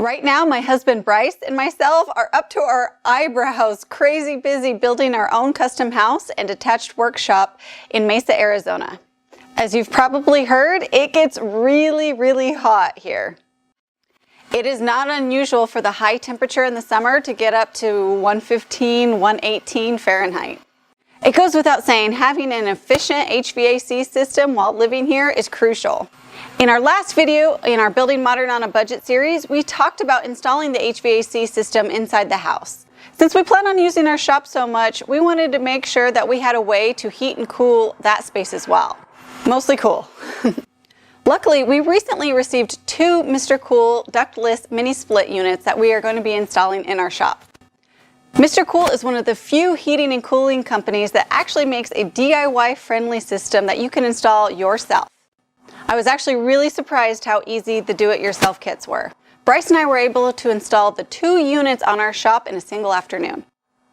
Right now, my husband Bryce and myself are up to our eyebrows, crazy busy building our own custom house and detached workshop in Mesa, Arizona. As you've probably heard, it gets really hot here. It is not unusual for the high temperature in the summer to get up to 115, 118 Fahrenheit. It goes without saying, having an efficient HVAC system while living here is crucial. In our last video, in our Building Modern on a Budget series, we talked about installing the HVAC system inside the house. Since we plan on using our shop so much, we wanted to make sure that we had a way to heat and cool that space as well. Mostly cool. Luckily, we recently received two Mr. Cool ductless mini split units that we are going to be installing in our shop. Mr. Cool is one of the few heating and cooling companies that actually makes a DIY friendly system that you can install yourself. I was actually really surprised how easy the do-it-yourself kits were. Bryce and I were able to install the two units on our shop in a single afternoon.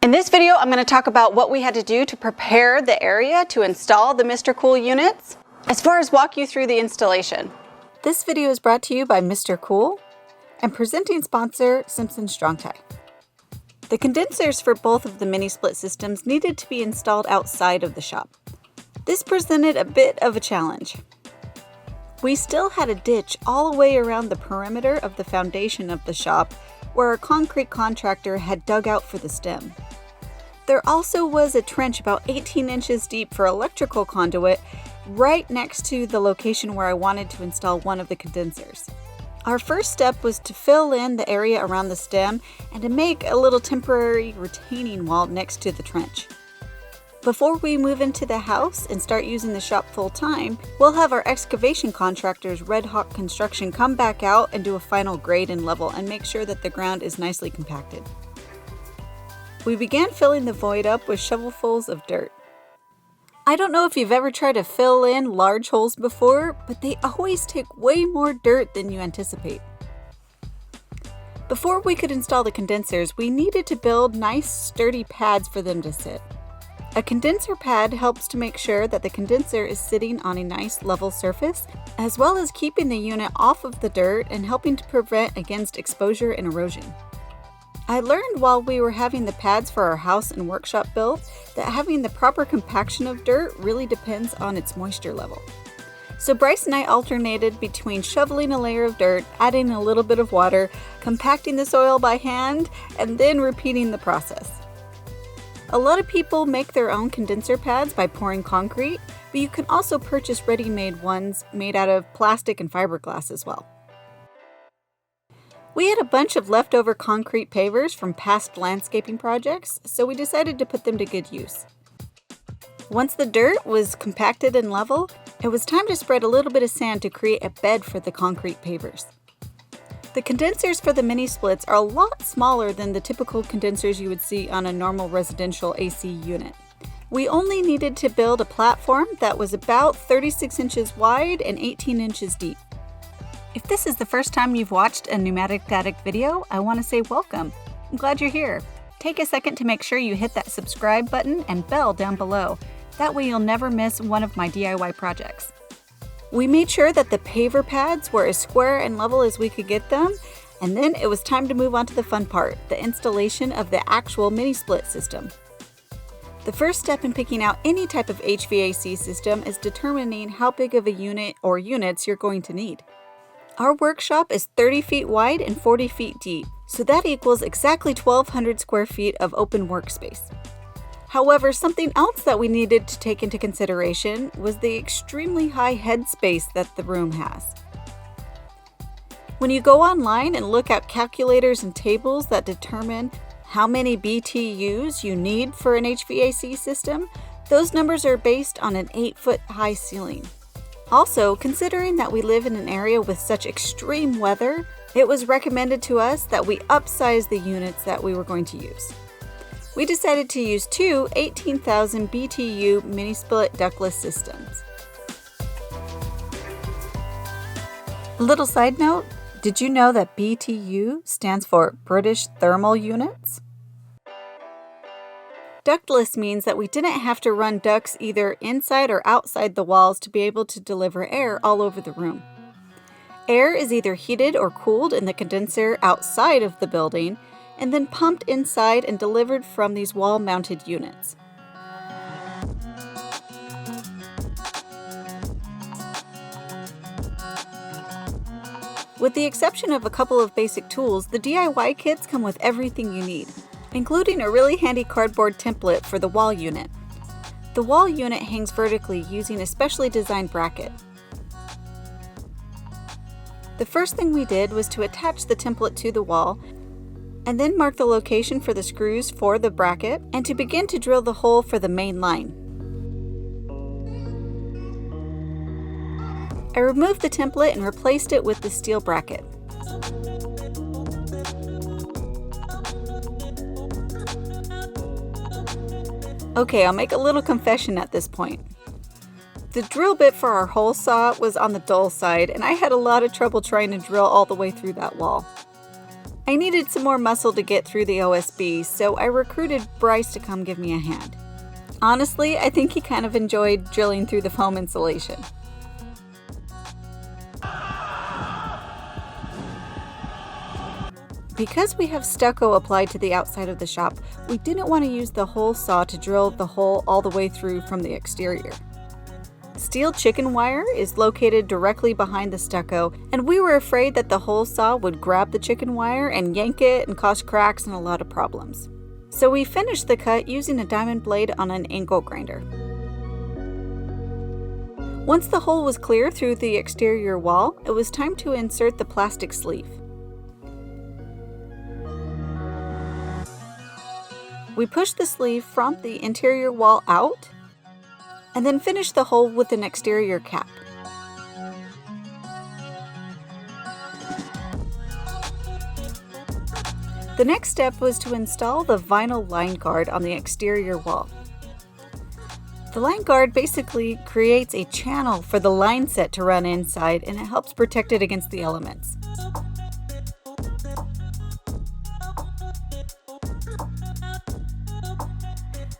In this video, I'm going to talk about what we had to do to prepare the area to install the Mr. Cool units, as far as walk you through the installation. This video is brought to you by Mr. Cool and presenting sponsor Simpson Strong-Tie. The condensers for both of the mini split systems needed to be installed outside of the shop. This presented a bit of a challenge. We still had a ditch all the way around the perimeter of the foundation of the shop where our concrete contractor had dug out for the stem. There also was a trench about 18 inches deep for electrical conduit right next to the location where I wanted to install one of the condensers. Our first step was to fill in the area around the stem and to make a little temporary retaining wall next to the trench. Before we move into the house and start using the shop full time, we'll have our excavation contractors Red Hawk Construction come back out and do a final grade and level and make sure that the ground is nicely compacted. We began filling the void up with shovelfuls of dirt. I don't know if you've ever tried to fill in large holes before, but they always take way more dirt than you anticipate. Before we could install the condensers, we needed to build nice sturdy pads for them to sit. A condenser pad helps to make sure that the condenser is sitting on a nice level surface, as well as keeping the unit off of the dirt and helping to prevent against exposure and erosion. I learned while we were having the pads for our house and workshop built that having the proper compaction of dirt really depends on its moisture level. So Bryce and I alternated between shoveling a layer of dirt, adding a little bit of water, compacting the soil by hand, and then repeating the process. A lot of people make their own condenser pads by pouring concrete, but you can also purchase ready-made ones made out of plastic and fiberglass as well. We had a bunch of leftover concrete pavers from past landscaping projects, so we decided to put them to good use. Once the dirt was compacted and level, it was time to spread a little bit of sand to create a bed for the concrete pavers. The condensers for the mini splits are a lot smaller than the typical condensers you would see on a normal residential AC unit. We only needed to build a platform that was about 36 inches wide and 18 inches deep. If this is the first time you've watched a Pneumatic Addict video, I want to say welcome. I'm glad you're here. Take a second to make sure you hit that subscribe button and bell down below. That way you'll never miss one of my DIY projects. We made sure that the paver pads were as square and level as we could get them, and then it was time to move on to the fun part, the installation of the actual mini split system. The first step in picking out any type of HVAC system is determining how big of a unit or units you're going to need. Our workshop is 30 feet wide and 40 feet deep, so that equals exactly 1,200 square feet of open workspace. However, something else that we needed to take into consideration was the extremely high headspace that the room has. When you go online and look at calculators and tables that determine how many BTUs you need for an HVAC system, those numbers are based on an 8-foot high ceiling. Also, considering that we live in an area with such extreme weather, it was recommended to us that we upsize the units that we were going to use. We decided to use two 18,000 BTU mini split ductless systems. A little side note, did you know that BTU stands for British Thermal Units? Ductless means that we didn't have to run ducts either inside or outside the walls to be able to deliver air all over the room. Air is either heated or cooled in the condenser outside of the building, and then pumped inside and delivered from these wall-mounted units. With the exception of a couple of basic tools, the DIY kits come with everything you need, including a really handy cardboard template for the wall unit. The wall unit hangs vertically using a specially designed bracket. The first thing we did was to attach the template to the wall, and then mark the location for the screws for the bracket, and to begin to drill the hole for the main line. I removed the template and replaced it with the steel bracket. Okay, I'll make a little confession at this point. The drill bit for our hole saw was on the dull side, and I had a lot of trouble trying to drill all the way through that wall. I needed some more muscle to get through the OSB, so I recruited Bryce to come give me a hand. Honestly, I think he kind of enjoyed drilling through the foam insulation. Because we have stucco applied to the outside of the shop, we didn't want to use the hole saw to drill the hole all the way through from the exterior. Steel chicken wire is located directly behind the stucco, and we were afraid that the hole saw would grab the chicken wire and yank it and cause cracks and a lot of problems. So we finished the cut using a diamond blade on an angle grinder. Once the hole was clear through the exterior wall, it was time to insert the plastic sleeve. We pushed the sleeve from the interior wall out, and then finished the hole with an exterior cap. The next step was to install the vinyl line guard on the exterior wall. The line guard basically creates a channel for the line set to run inside, and it helps protect it against the elements.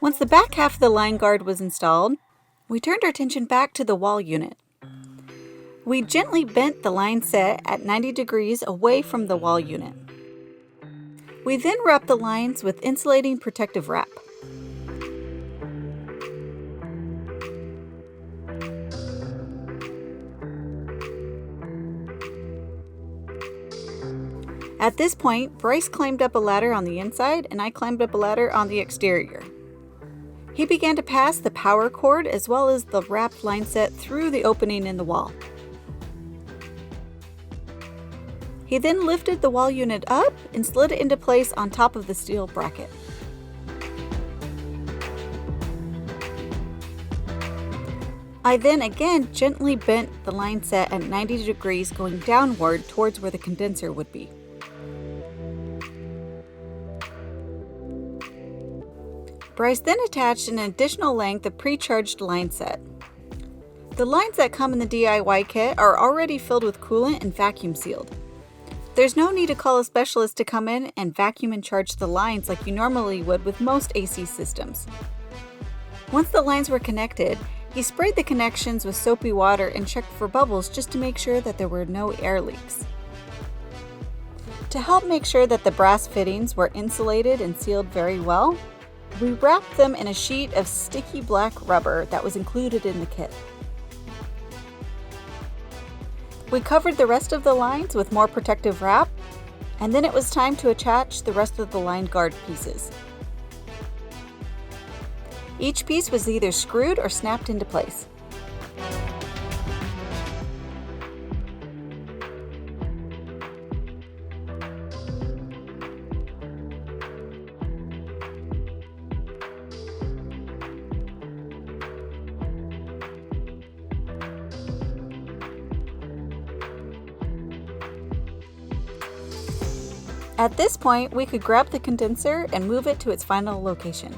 Once the back half of the line guard was installed, we turned our attention back to the wall unit. We gently bent the line set at 90 degrees away from the wall unit. We then wrapped the lines with insulating protective wrap. At this point, Bryce climbed up a ladder on the inside, and I climbed up a ladder on the exterior. He began to pass the power cord as well as the wrapped line set through the opening in the wall. He then lifted the wall unit up and slid it into place on top of the steel bracket. I then again gently bent the line set at 90 degrees going downward towards where the condenser would be. Bryce then attached an additional length of pre-charged line set. The lines that come in the DIY kit are already filled with coolant and vacuum sealed. There's no need to call a specialist to come in and vacuum and charge the lines like you normally would with most AC systems. Once the lines were connected, he sprayed the connections with soapy water and checked for bubbles just to make sure that there were no air leaks. To help make sure that the brass fittings were insulated and sealed very well, we wrapped them in a sheet of sticky black rubber that was included in the kit. We covered the rest of the lines with more protective wrap, and then it was time to attach the rest of the line guard pieces. Each piece was either screwed or snapped into place. At this point, we could grab the condenser and move it to its final location.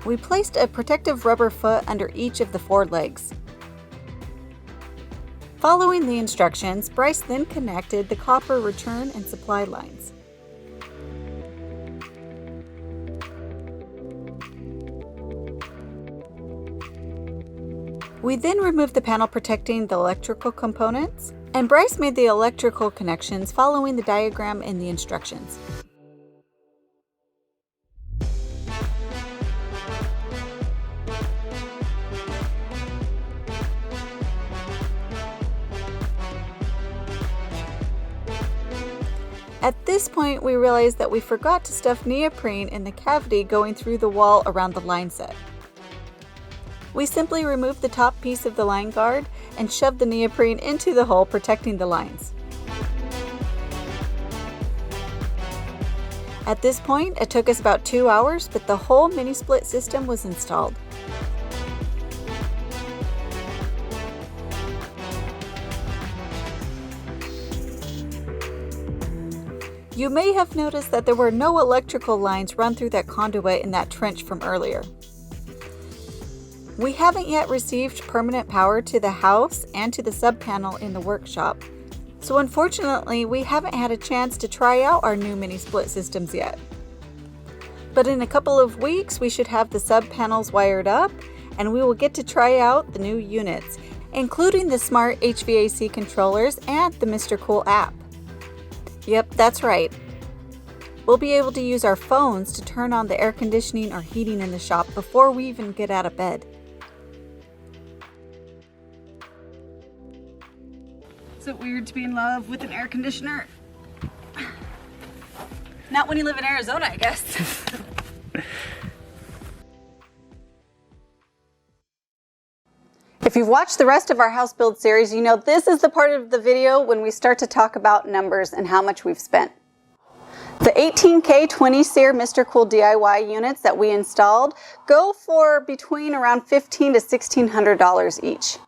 We placed a protective rubber foot under each of the 4 legs. Following the instructions, Bryce then connected the copper return and supply lines. We then removed the panel protecting the electrical components, and Bryce made the electrical connections following the diagram in the instructions. At this point, we realized that we forgot to stuff neoprene in the cavity going through the wall around the line set. We simply removed the top piece of the line guard and shoved the neoprene into the hole protecting the lines. At this point, it took us about 2 hours, but the whole mini split system was installed. You may have noticed that there were no electrical lines run through that conduit in that trench from earlier. We haven't yet received permanent power to the house and to the sub panel in the workshop, so unfortunately we haven't had a chance to try out our new mini split systems yet. But in a couple of weeks we should have the sub panels wired up and we will get to try out the new units, including the smart HVAC controllers and the Mr. Cool app. Yep, that's right. We'll be able to use our phones to turn on the air conditioning or heating in the shop before we even get out of bed. Is it weird to be in love with an air conditioner? Not when you live in Arizona, I guess. If you've watched the rest of our house build series, you know this is the part of the video when we start to talk about numbers and how much we've spent. The 18K 20 SEER Mr. Cool DIY units that we installed go for between around $1,500 to $1,600 each.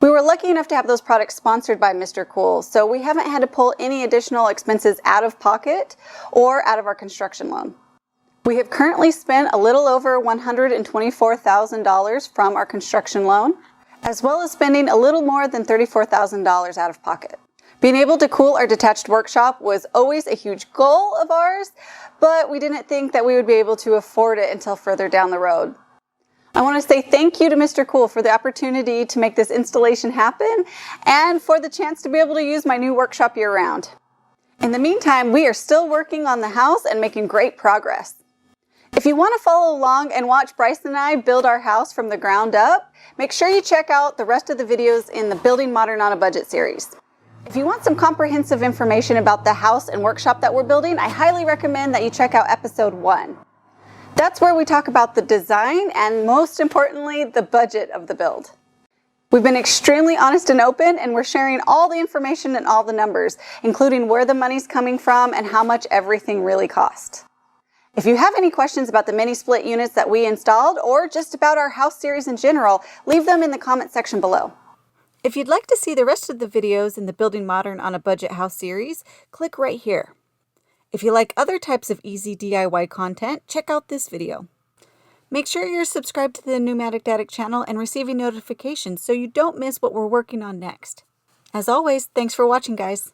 We were lucky enough to have those products sponsored by Mr. Cool, so we haven't had to pull any additional expenses out of pocket or out of our construction loan. We have currently spent a little over $124,000 from our construction loan, as well as spending a little more than $34,000 out of pocket. Being able to cool our detached workshop was always a huge goal of ours, but we didn't think that we would be able to afford it until further down the road. I want to say thank you to Mr. Cool for the opportunity to make this installation happen and for the chance to be able to use my new workshop year-round. In the meantime, we are still working on the house and making great progress. If you want to follow along and watch Bryce and I build our house from the ground up, make sure you check out the rest of the videos in the Building Modern on a Budget series. If you want some comprehensive information about the house and workshop that we're building, I highly recommend that you check out episode 1. That's where we talk about the design and, most importantly, the budget of the build. We've been extremely honest and open, and we're sharing all the information and all the numbers, including where the money's coming from and how much everything really cost. If you have any questions about the mini split units that we installed or just about our house series in general, leave them in the comment section below. If you'd like to see the rest of the videos in the Building Modern on a Budget house series, click right here. If you like other types of easy DIY content, check out this video. Make sure you're subscribed to the Pneumatic Addict channel and receiving notifications so you don't miss what we're working on next. As always, thanks for watching, guys.